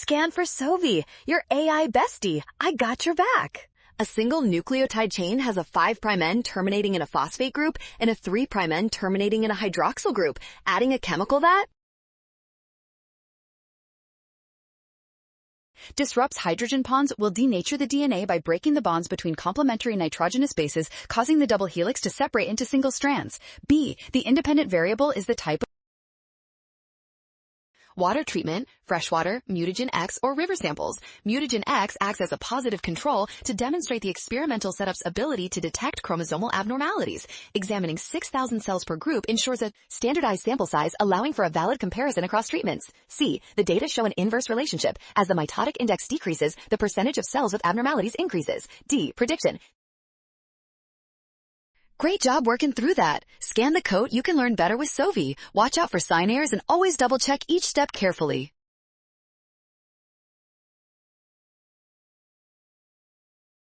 Scan for Sovi, your AI bestie. I got your back. A single nucleotide chain has a 5' end terminating in a phosphate group and a 3' end terminating in a hydroxyl group, adding a chemical that disrupts hydrogen bonds will denature the DNA by breaking the bonds between complementary nitrogenous bases, causing the double helix to separate into single strands. B. The independent variable is the type of water treatment, freshwater, mutagen X, or river samples. Mutagen X acts as a positive control to demonstrate the experimental setup's ability to detect chromosomal abnormalities. Examining 6,000 cells per group ensures a standardized sample size, allowing for a valid comparison across treatments. C. The data show an inverse relationship. As the mitotic index decreases, the percentage of cells with abnormalities increases. D. Prediction. Great job working through that. Scan the code. You can learn better with Sovi. Watch out for sign errors and always double check each step carefully.